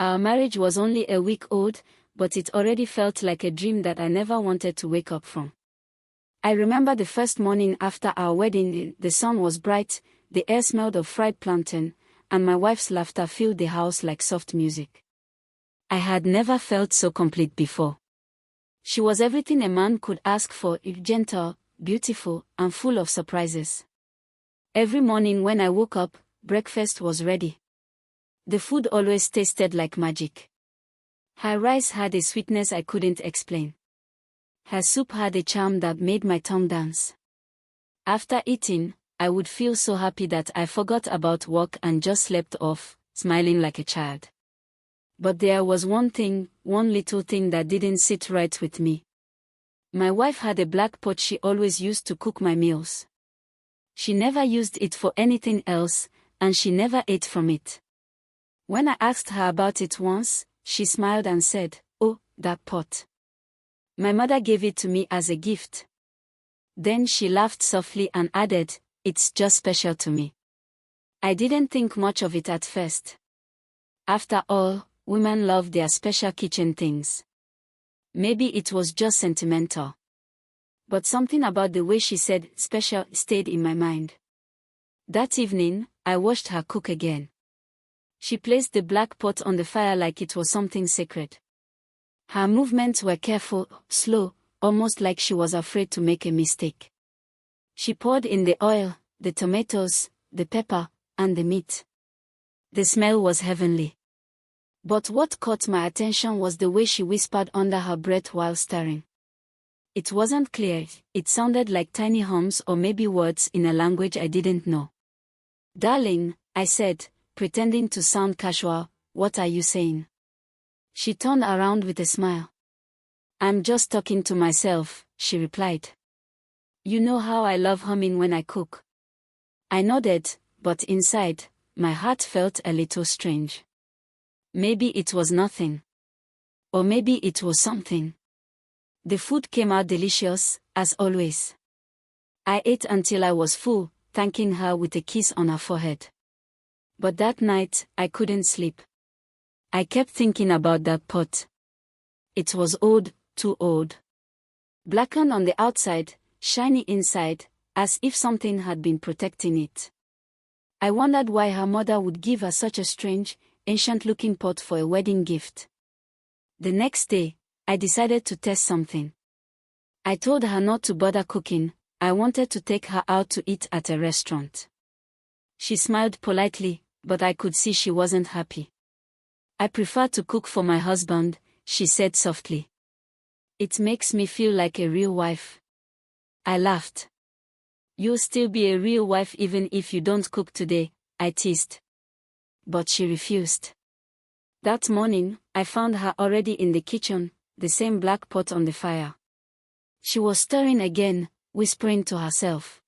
Our marriage was only a week old, but it already felt like a dream that I never wanted to wake up from. I remember the first morning after our wedding. The sun was bright, the air smelled of fried plantain, and my wife's laughter filled the house like soft music. I had never felt so complete before. She was everything a man could ask for: gentle, beautiful, and full of surprises. Every morning when I woke up, breakfast was ready. The food always tasted like magic. Her rice had a sweetness I couldn't explain. Her soup had a charm that made my tongue dance. After eating, I would feel so happy that I forgot about work and just slept off, smiling like a child. But there was one little thing that didn't sit right with me. My wife had a black pot she always used to cook my meals. She never used it for anything else, and she never ate from it. When I asked her about it once, she smiled and said, "Oh, that pot. My mother gave it to me as a gift." Then she laughed softly and added, "It's just special to me." I didn't think much of it at first. After all, women love their special kitchen things. Maybe it was just sentimental. But something about the way she said special stayed in my mind. That evening, I watched her cook again. She placed the black pot on the fire like it was something sacred. Her movements were careful, slow, almost like she was afraid to make a mistake. She poured in the oil, the tomatoes, the pepper, and the meat. The smell was heavenly. But what caught my attention was the way she whispered under her breath while stirring. It wasn't clear, it sounded like tiny hums or maybe words in a language I didn't know. "Darling," I said, pretending to sound casual, "what are you saying?" She turned around with a smile. "I'm just talking to myself," she replied. "You know how I love humming when I cook." I nodded, but inside, my heart felt a little strange. Maybe it was nothing. Or maybe it was something. The food came out delicious, as always. I ate until I was full, thanking her with a kiss on her forehead. But that night, I couldn't sleep. I kept thinking about that pot. It was old, too old. Blackened on the outside, shiny inside, as if something had been protecting it. I wondered why her mother would give her such a strange, ancient-looking pot for a wedding gift. The next day, I decided to test something. I told her not to bother cooking. I wanted to take her out to eat at a restaurant. She smiled politely, but I could see she wasn't happy. "I prefer to cook for my husband," she said softly. "It makes me feel like a real wife." I laughed. "You'll still be a real wife even if you don't cook today," I teased. But she refused. That morning, I found her already in the kitchen, the same black pot on the fire. She was stirring again, whispering to herself.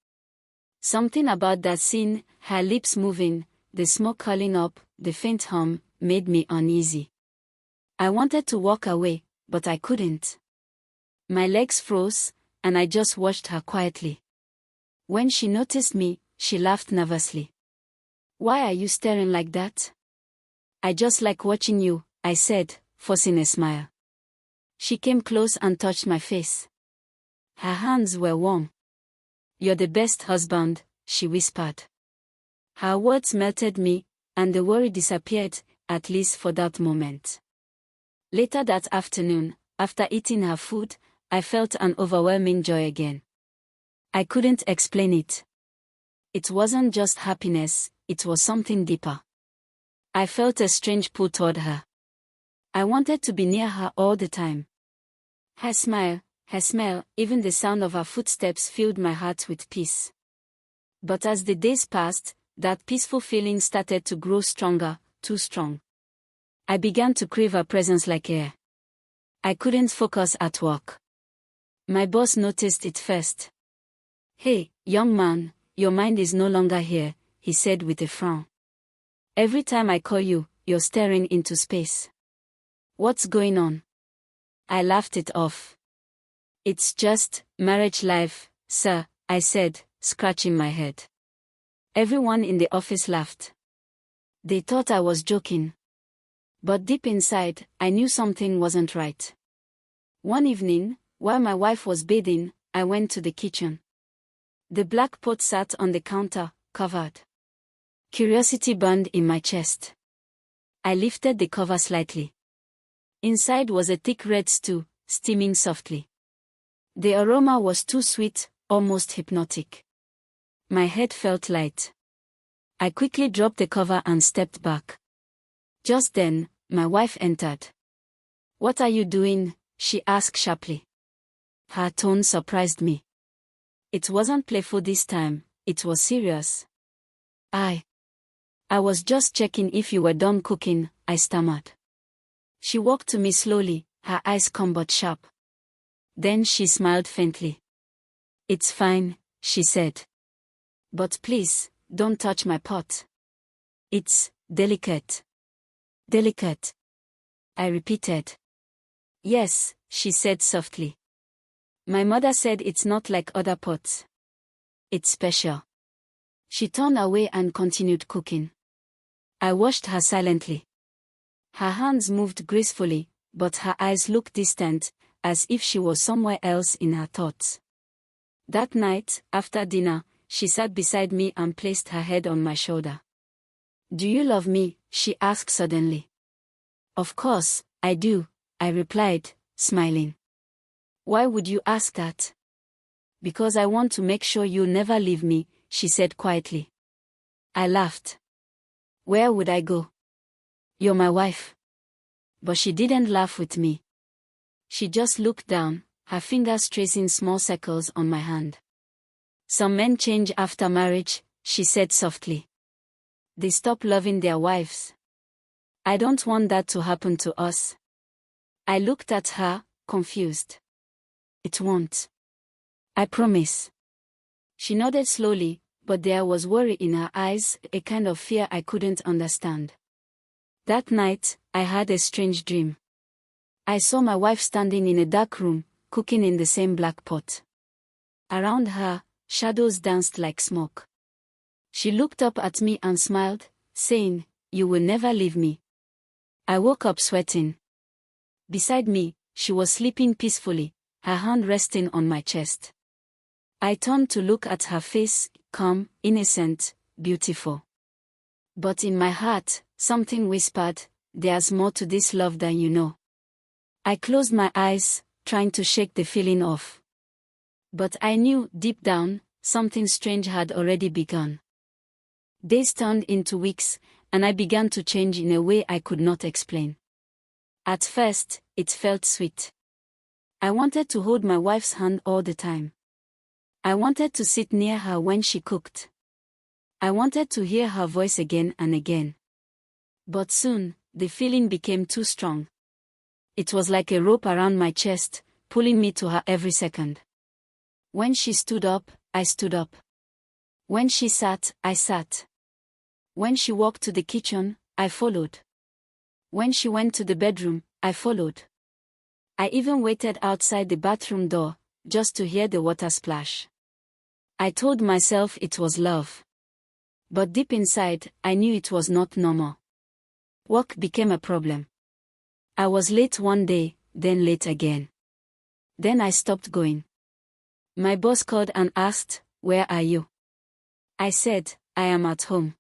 Something about that scene, her lips moving, the smoke curling up, the faint hum, made me uneasy. I wanted to walk away, but I couldn't. My legs froze, and I just watched her quietly. When she noticed me, she laughed nervously. "Why are you staring like that?" "I just like watching you," I said, forcing a smile. She came close and touched my face. Her hands were warm. "You're the best husband," she whispered. Her words melted me, and the worry disappeared, at least for that moment. Later that afternoon, after eating her food, I felt an overwhelming joy again. I couldn't explain it. It wasn't just happiness, it was something deeper. I felt a strange pull toward her. I wanted to be near her all the time. Her smile, her smell, even the sound of her footsteps filled my heart with peace. But as the days passed, that peaceful feeling started to grow stronger, too strong. I began to crave her presence like air. I couldn't focus at work. My boss noticed it first. "Hey, young man, your mind is no longer here," he said with a frown. "Every time I call you, you're staring into space. What's going on?" I laughed it off. "It's just marriage life, sir," I said, scratching my head. Everyone in the office laughed. They thought I was joking. But deep inside, I knew something wasn't right. One evening, while my wife was bathing, I went to the kitchen. The black pot sat on the counter, covered. Curiosity burned in my chest. I lifted the cover slightly. Inside was a thick red stew, steaming softly. The aroma was too sweet, almost hypnotic. My head felt light. I quickly dropped the cover and stepped back. Just then, my wife entered. "What are you doing?" she asked sharply. Her tone surprised me. It wasn't playful this time, it was serious. I was just checking if you were done cooking," I stammered. She walked to me slowly, her eyes calm but sharp. Then she smiled faintly. "It's fine," she said. "But please, don't touch my pot. It's delicate." "Delicate?" I repeated. "Yes," she said softly. "My mother said it's not like other pots. It's special." She turned away and continued cooking. I watched her silently. Her hands moved gracefully, but her eyes looked distant, as if she was somewhere else in her thoughts. That night, after dinner, she sat beside me and placed her head on my shoulder. "Do you love me?" she asked suddenly. "Of course, I do," I replied, smiling. "Why would you ask that?" "Because I want to make sure you'll never leave me," she said quietly. I laughed. "Where would I go? You're my wife." But she didn't laugh with me. She just looked down, her fingers tracing small circles on my hand. "Some men change after marriage," she said softly. "They stop loving their wives. I don't want that to happen to us." I looked at her, confused. "It won't. I promise." She nodded slowly, but there was worry in her eyes, a kind of fear I couldn't understand. That night, I had a strange dream. I saw my wife standing in a dark room, cooking in the same black pot. Around her, shadows danced like smoke. She looked up at me and smiled, saying, "You will never leave me." I woke up sweating. Beside me, she was sleeping peacefully, her hand resting on my chest. I turned to look at her face, calm, innocent, beautiful. But in my heart, something whispered, "There's more to this love than you know." I closed my eyes, trying to shake the feeling off. But I knew, deep down, something strange had already begun. Days turned into weeks, and I began to change in a way I could not explain. At first, it felt sweet. I wanted to hold my wife's hand all the time. I wanted to sit near her when she cooked. I wanted to hear her voice again and again. But soon, the feeling became too strong. It was like a rope around my chest, pulling me to her every second. When she stood up, I stood up. When she sat, I sat. When she walked to the kitchen, I followed. When she went to the bedroom, I followed. I even waited outside the bathroom door, just to hear the water splash. I told myself it was love. But deep inside, I knew it was not normal. Work became a problem. I was late one day, then late again. Then I stopped going. My boss called and asked, "Where are you?" I said, "I am at home."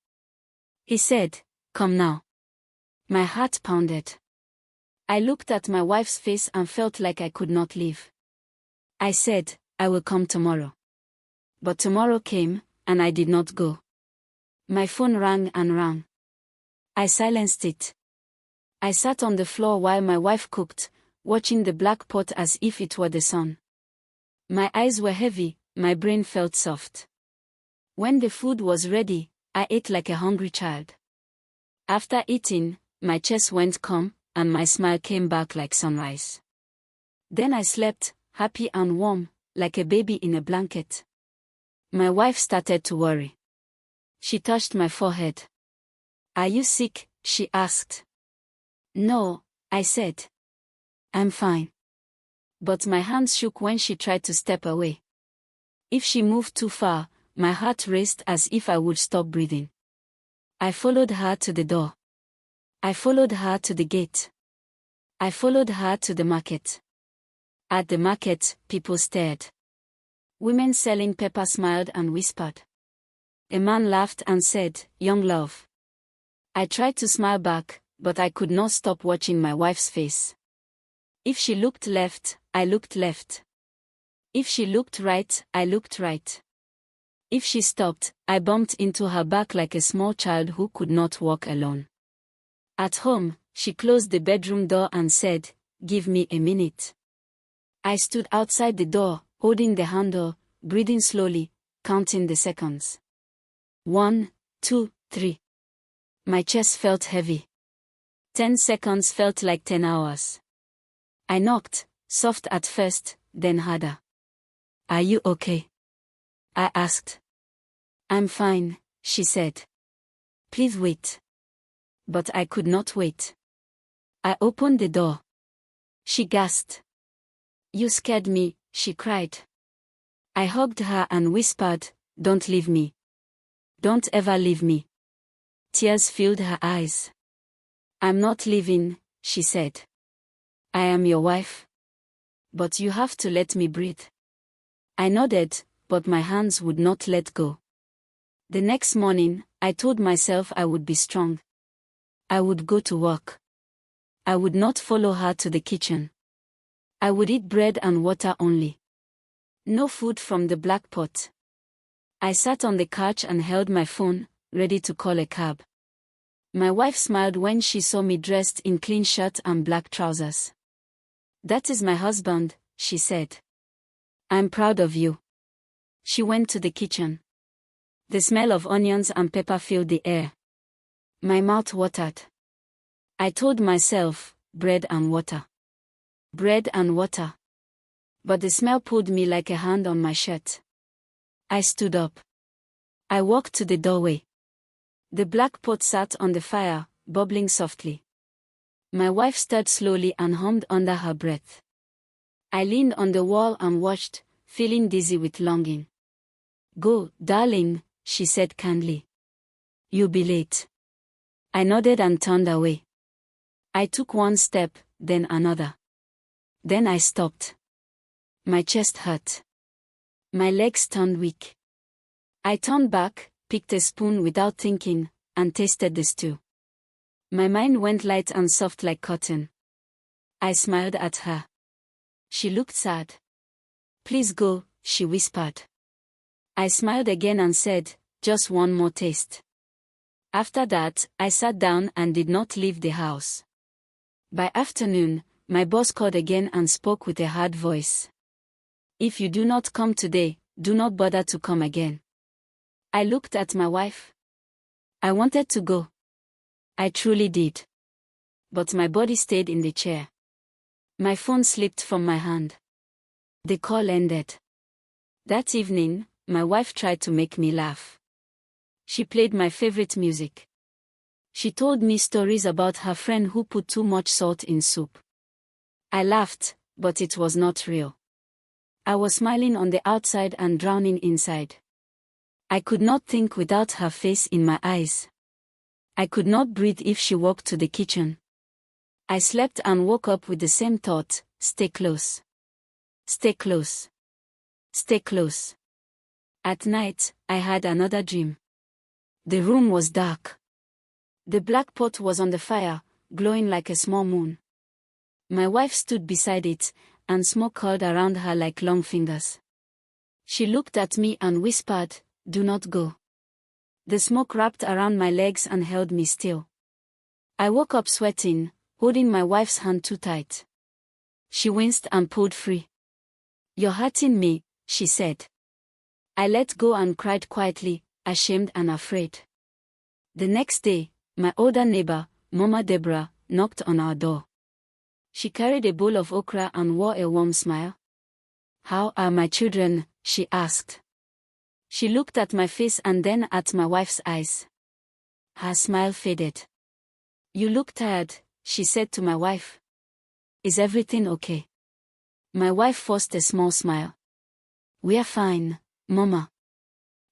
He said, "Come now." My heart pounded. I looked at my wife's face and felt like I could not leave. I said, "I will come tomorrow." But tomorrow came, and I did not go. My phone rang and rang. I silenced it. I sat on the floor while my wife cooked, watching the black pot as if it were the sun. My eyes were heavy, my brain felt soft. When the food was ready, I ate like a hungry child. After eating, my chest went calm, and my smile came back like sunrise. Then I slept, happy and warm, like a baby in a blanket. My wife started to worry. She touched my forehead. "Are you sick?" she asked. "No," I said. "I'm fine." But my hands shook when she tried to step away. If she moved too far, my heart raced as if I would stop breathing. I followed her to the door. I followed her to the gate. I followed her to the market. At the market, people stared. Women selling pepper smiled and whispered. A man laughed and said, "Young love." I tried to smile back, but I could not stop watching my wife's face. If she looked left, I looked left. If she looked right, I looked right. If she stopped, I bumped into her back like a small child who could not walk alone. At home, she closed the bedroom door and said, "Give me a minute." I stood outside the door, holding the handle, breathing slowly, counting the seconds. 1, 2, 3. My chest felt heavy. 10 seconds felt like 10 hours. I knocked, soft at first, then harder. "Are you okay?" I asked. "I'm fine," she said. "Please wait." But I could not wait. I opened the door. She gasped. "You scared me," she cried. I hugged her and whispered, "Don't leave me. Don't ever leave me." Tears filled her eyes. "I'm not leaving," she said. "I am your wife. But you have to let me breathe." I nodded, but my hands would not let go. The next morning, I told myself I would be strong. I would go to work. I would not follow her to the kitchen. I would eat bread and water only. No food from the black pot. I sat on the couch and held my phone, ready to call a cab. My wife smiled when she saw me dressed in clean shirt and black trousers. "That is my husband," she said. "I'm proud of you." She went to the kitchen. The smell of onions and pepper filled the air. My mouth watered. I told myself, bread and water. Bread and water. But the smell pulled me like a hand on my shirt. I stood up. I walked to the doorway. The black pot sat on the fire, bubbling softly. My wife stirred slowly and hummed under her breath. I leaned on the wall and watched, feeling dizzy with longing. "Go, darling," she said kindly. "You'll be late." I nodded and turned away. I took one step, then another. Then I stopped. My chest hurt. My legs turned weak. I turned back, picked a spoon without thinking, and tasted the stew. My mind went light and soft like cotton. I smiled at her. She looked sad. "Please go," she whispered. I smiled again and said, "Just one more taste." After that, I sat down and did not leave the house. By afternoon, my boss called again and spoke with a hard voice. "If you do not come today, do not bother to come again." I looked at my wife. I wanted to go. I truly did. But my body stayed in the chair. My phone slipped from my hand. The call ended. That evening, my wife tried to make me laugh. She played my favorite music. She told me stories about her friend who put too much salt in soup. I laughed, but it was not real. I was smiling on the outside and drowning inside. I could not think without her face in my eyes. I could not breathe if she walked to the kitchen. I slept and woke up with the same thought: stay close. Stay close. Stay close. At night, I had another dream. The room was dark. The black pot was on the fire, glowing like a small moon. My wife stood beside it, and smoke curled around her like long fingers. She looked at me and whispered, "Do not go." The smoke wrapped around my legs and held me still. I woke up sweating, holding my wife's hand too tight. She winced and pulled free. "You're hurting me," she said. I let go and cried quietly, ashamed and afraid. The next day, my older neighbor, Mama Deborah, knocked on our door. She carried a bowl of okra and wore a warm smile. "How are my children?" she asked. She looked at my face and then at my wife's eyes. Her smile faded. "You look tired," she said to my wife. "Is everything okay?" My wife forced a small smile. "We are fine, Mama."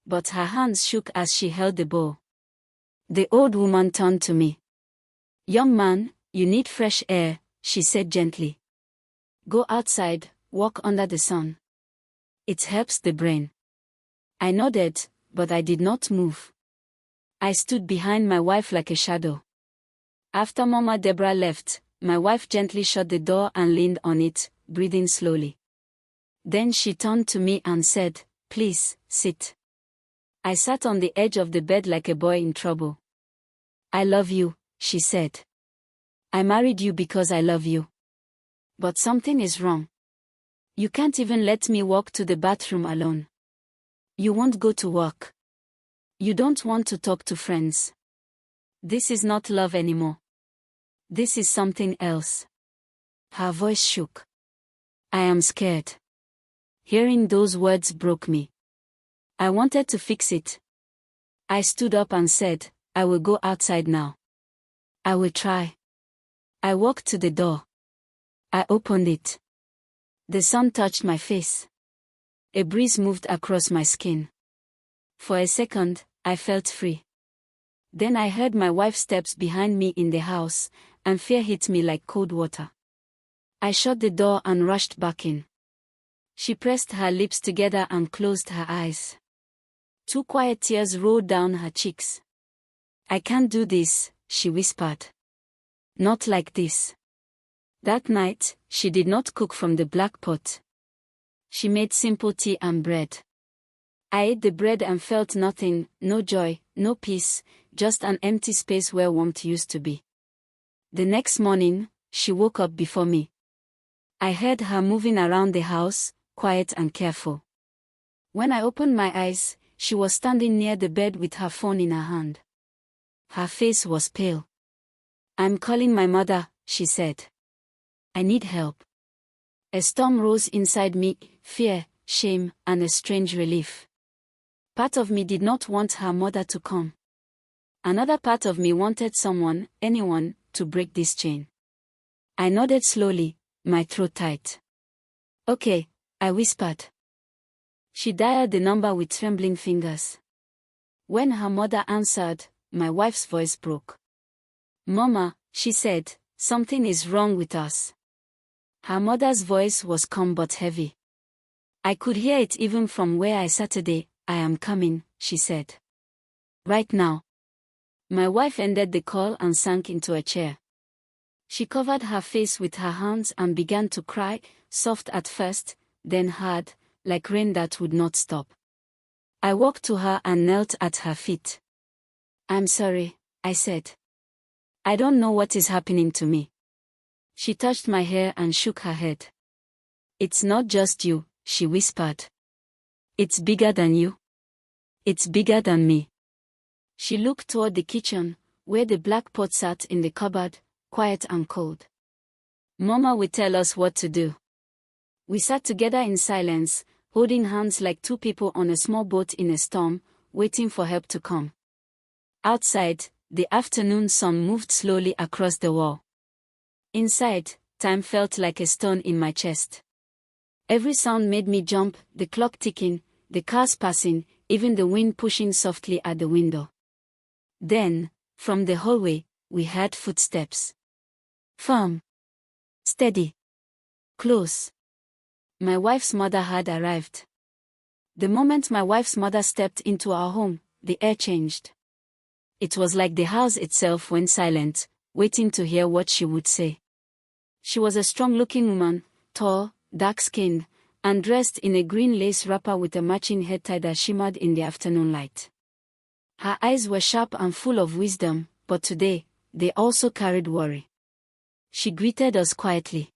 But her hands shook as she held the bowl. The old woman turned to me. Young man, you need fresh air, she said gently. Go outside, walk under the sun. It helps the brain. I nodded, but I did not move. I stood behind my wife like a shadow. After Mama Deborah left, my wife gently shut the door and leaned on it, breathing slowly. Then she turned to me and said, "Please, sit." I sat on the edge of the bed like a boy in trouble. "I love you," she said. "I married you because I love you. But something is wrong. You can't even let me walk to the bathroom alone. You won't go to work. You don't want to talk to friends. This is not love anymore. This is something else." Her voice shook. "I am scared." Hearing those words broke me. I wanted to fix it. I stood up and said, "I will go outside now. I will try." I walked to the door. I opened it. The sun touched my face. A breeze moved across my skin. For a second, I felt free. Then I heard my wife's steps behind me in the house, and fear hit me like cold water. I shut the door and rushed back in. She pressed her lips together and closed her eyes. 2 quiet tears rolled down her cheeks. "I can't do this," she whispered. "Not like this." That night, she did not cook from the black pot. She made simple tea and bread. I ate the bread and felt nothing, no joy, no peace, just an empty space where warmth used to be. The next morning, she woke up before me. I heard her moving around the house, quiet and careful. When I opened my eyes, she was standing near the bed with her phone in her hand. Her face was pale. "I'm calling my mother," she said. "I need help." A storm rose inside me, fear, shame, and a strange relief. Part of me did not want her mother to come. Another part of me wanted someone, anyone, to break this chain. I nodded slowly, my throat tight. "Okay," I whispered. She dialed the number with trembling fingers. When her mother answered, my wife's voice broke. "Mama," she said, "something is wrong with us." Her mother's voice was calm but heavy. I could hear it even from where I sat today. "I am coming," she said. "Right now." My wife ended the call and sank into a chair. She covered her face with her hands and began to cry, soft at first, then hard, like rain that would not stop. I walked to her and knelt at her feet. "I'm sorry," I said. "I don't know what is happening to me." She touched my hair and shook her head. "It's not just you," she whispered. "It's bigger than you. It's bigger than me." She looked toward the kitchen, where the black pot sat in the cupboard, quiet and cold. "Mama will tell us what to do." We sat together in silence, holding hands like 2 people on a small boat in a storm, waiting for help to come. Outside, the afternoon sun moved slowly across the wall. Inside, time felt like a stone in my chest. Every sound made me jump, the clock ticking, the cars passing, even the wind pushing softly at the window. Then, from the hallway, we heard footsteps. Firm. Steady. Close. My wife's mother had arrived. The moment my wife's mother stepped into our home, the air changed. It was like the house itself went silent, waiting to hear what she would say. She was a strong-looking woman, tall, dark-skinned, and dressed in a green lace wrapper with a matching head tie that shimmered in the afternoon light. Her eyes were sharp and full of wisdom, but today, they also carried worry. She greeted us quietly.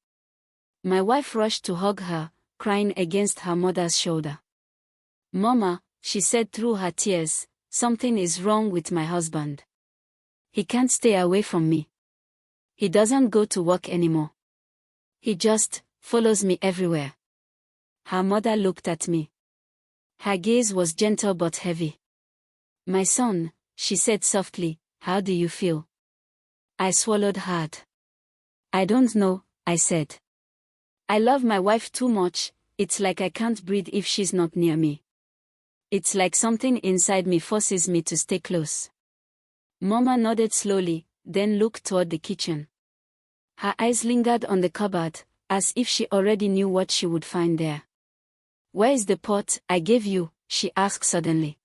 My wife rushed to hug her, crying against her mother's shoulder. "Mama," she said through her tears, "something is wrong with my husband. He can't stay away from me. He doesn't go to work anymore. He just follows me everywhere." Her mother looked at me. Her gaze was gentle but heavy. "My son," she said softly, "how do you feel?" I swallowed hard. "I don't know," I said. "I love my wife too much, it's like I can't breathe if she's not near me. It's like something inside me forces me to stay close." Mama nodded slowly, then looked toward the kitchen. Her eyes lingered on the cupboard, as if she already knew what she would find there. "Where is the pot I gave you?" she asked suddenly.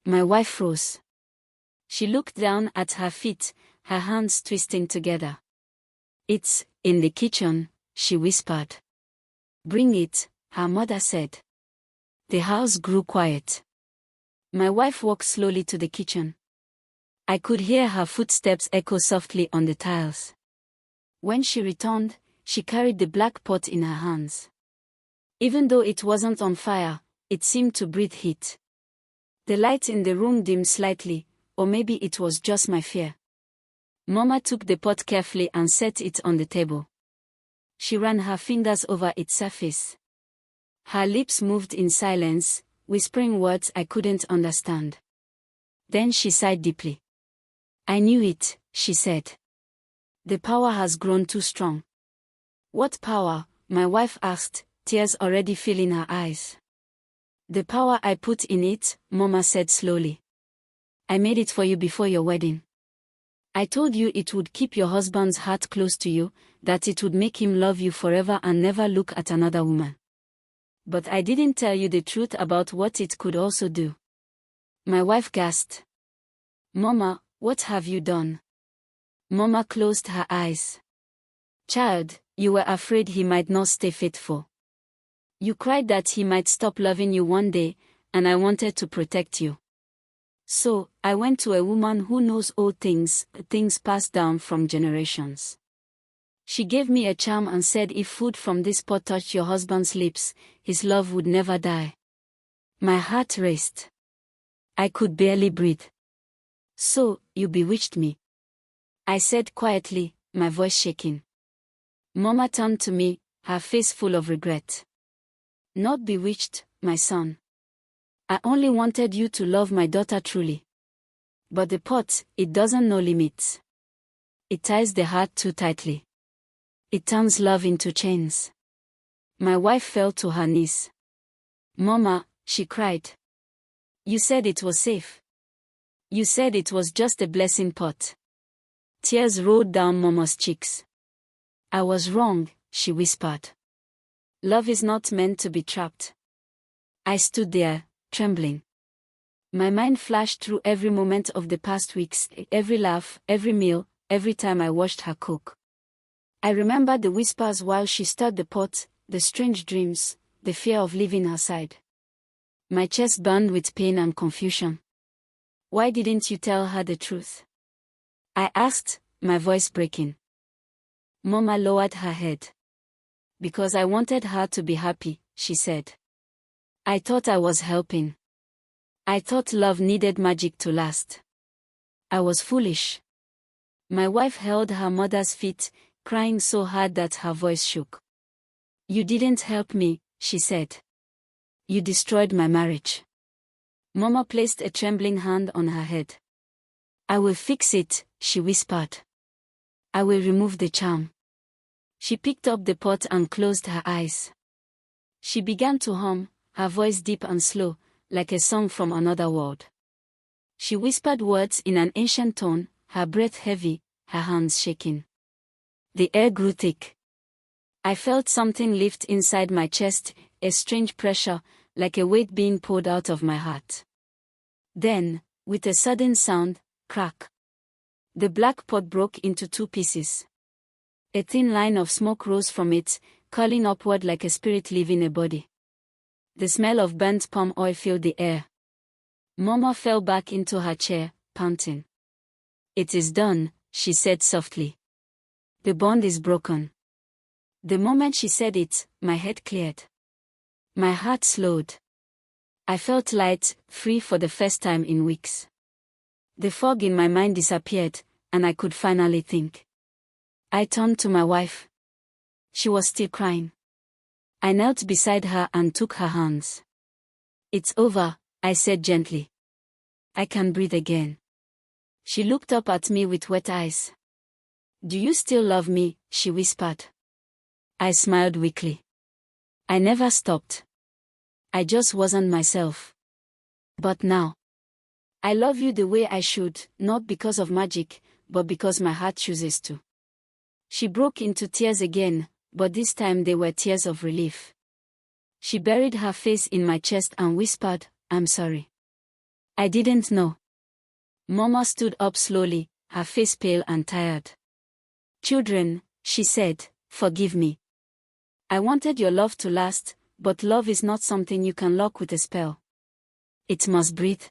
My wife froze. She looked down at her feet, her hands twisting together. "It's in the kitchen," she whispered. "Bring it," her mother said. The house grew quiet. My wife walked slowly to the kitchen. I could hear her footsteps echo softly on the tiles. When she returned, she carried the black pot in her hands. Even though it wasn't on fire, it seemed to breathe heat. The light in the room dimmed slightly, or maybe it was just my fear. Mama took the pot carefully and set it on the table. She ran her fingers over its surface. Her lips moved in silence, whispering words I couldn't understand. Then she sighed deeply. "I knew it," she said. "The power has grown too strong." "What power?" my wife asked, tears already filling her eyes. "The power I put in it," Mama said slowly. "I made it for you before your wedding. I told you it would keep your husband's heart close to you, that it would make him love you forever and never look at another woman. But I didn't tell you the truth about what it could also do." My wife gasped. "Mama, what have you done?" Mama closed her eyes. "Child, you were afraid he might not stay faithful. You cried that he might stop loving you one day, and I wanted to protect you. So, I went to a woman who knows all things passed down from generations. She gave me a charm and said if food from this pot touched your husband's lips, his love would never die." My heart raced. I could barely breathe. "So, you bewitched me," I said quietly, my voice shaking. Mama turned to me, her face full of regret. "Not bewitched, my son. I only wanted you to love my daughter truly. But the pot, it doesn't know limits. It ties the heart too tightly. It turns love into chains." My wife fell to her knees. "Mama," she cried. "You said it was safe. You said it was just a blessing pot." Tears rolled down Mama's cheeks. "I was wrong," she whispered. "Love is not meant to be trapped." I stood there, trembling. My mind flashed through every moment of the past weeks, every laugh, every meal, every time I watched her cook. I remembered the whispers while she stirred the pot, the strange dreams, the fear of leaving her side. My chest burned with pain and confusion. "Why didn't you tell her the truth?" I asked, my voice breaking. Mama lowered her head. "Because I wanted her to be happy," she said. "I thought I was helping. I thought love needed magic to last. I was foolish." My wife held her mother's feet, crying so hard that her voice shook. "You didn't help me," she said. "You destroyed my marriage." Mama placed a trembling hand on her head. "I will fix it," she whispered. "I will remove the charm." She picked up the pot and closed her eyes. She began to hum, her voice deep and slow, like a song from another world. She whispered words in an ancient tone, her breath heavy, her hands shaking. The air grew thick. I felt something lift inside my chest, a strange pressure, like a weight being pulled out of my heart. Then, with a sudden sound, crack. The black pot broke into two pieces. A thin line of smoke rose from it, curling upward like a spirit leaving a body. The smell of burnt palm oil filled the air. Mama fell back into her chair, panting. "It is done," she said softly. "The bond is broken." The moment she said it, my head cleared. My heart slowed. I felt light, free for the first time in weeks. The fog in my mind disappeared, and I could finally think. I turned to my wife. She was still crying. I knelt beside her and took her hands. "It's over," I said gently. "I can breathe again." She looked up at me with wet eyes. "Do you still love me?" she whispered. I smiled weakly. I never stopped. I just wasn't myself. But now, I love you the way I should, not because of magic, but because my heart chooses to. She broke into tears again, but this time they were tears of relief. She buried her face in my chest and whispered, "I'm sorry. I didn't know." Mama stood up slowly, her face pale and tired. "Children," she said, "forgive me. I wanted your love to last, but love is not something you can lock with a spell. It must breathe.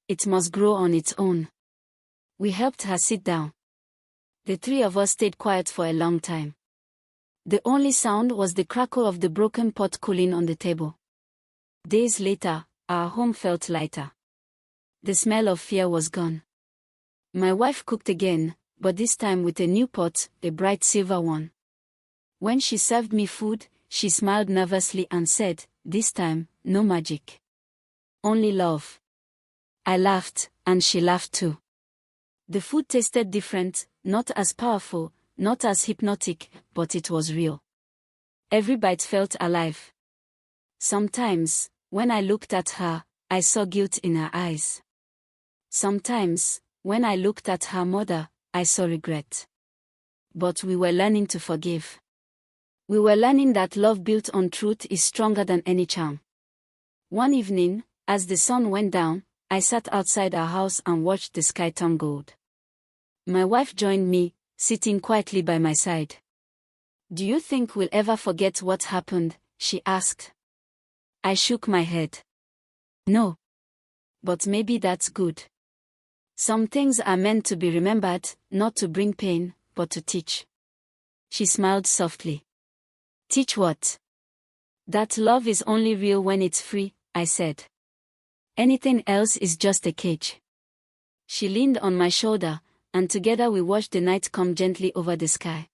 It must grow on its own." We helped her sit down. The three of us stayed quiet for a long time. The only sound was the crackle of the broken pot cooling on the table. Days later, our home felt lighter. The smell of fear was gone. My wife cooked again, but this time with a new pot, a bright silver one. When she served me food, she smiled nervously and said, "This time, no magic. Only love." I laughed, and she laughed too. The food tasted different, not as powerful, not as hypnotic, but it was real. Every bite felt alive. Sometimes, when I looked at her, I saw guilt in her eyes. Sometimes, when I looked at her mother, I saw regret. But we were learning to forgive. We were learning that love built on truth is stronger than any charm. One evening, as the sun went down, I sat outside our house and watched the sky turn gold. My wife joined me, sitting quietly by my side. "Do you think we'll ever forget what happened?" she asked. I shook my head. "No. But maybe that's good. Some things are meant to be remembered, not to bring pain, but to teach." She smiled softly. "Teach what?" "That love is only real when it's free," I said. "Anything else is just a cage." She leaned on my shoulder, and together we watched the night come gently over the sky.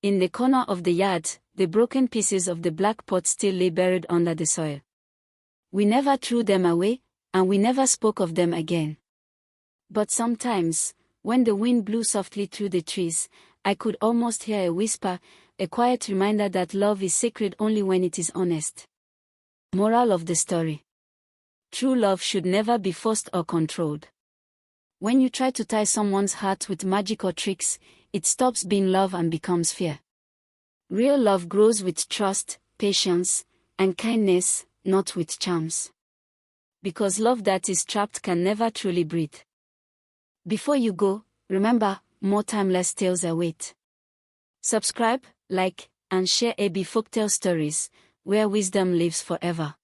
In the corner of the yard, the broken pieces of the black pot still lay buried under the soil. We never threw them away, and we never spoke of them again. But sometimes, when the wind blew softly through the trees, I could almost hear a whisper, a quiet reminder that love is sacred only when it is honest. Moral of the story: true love should never be forced or controlled. When you try to tie someone's heart with magic or tricks, it stops being love and becomes fear. Real love grows with trust, patience, and kindness, not with charms. Because love that is trapped can never truly breathe. Before you go, remember, more timeless tales await. Subscribe, like, and share AB Folktale Stories, where wisdom lives forever.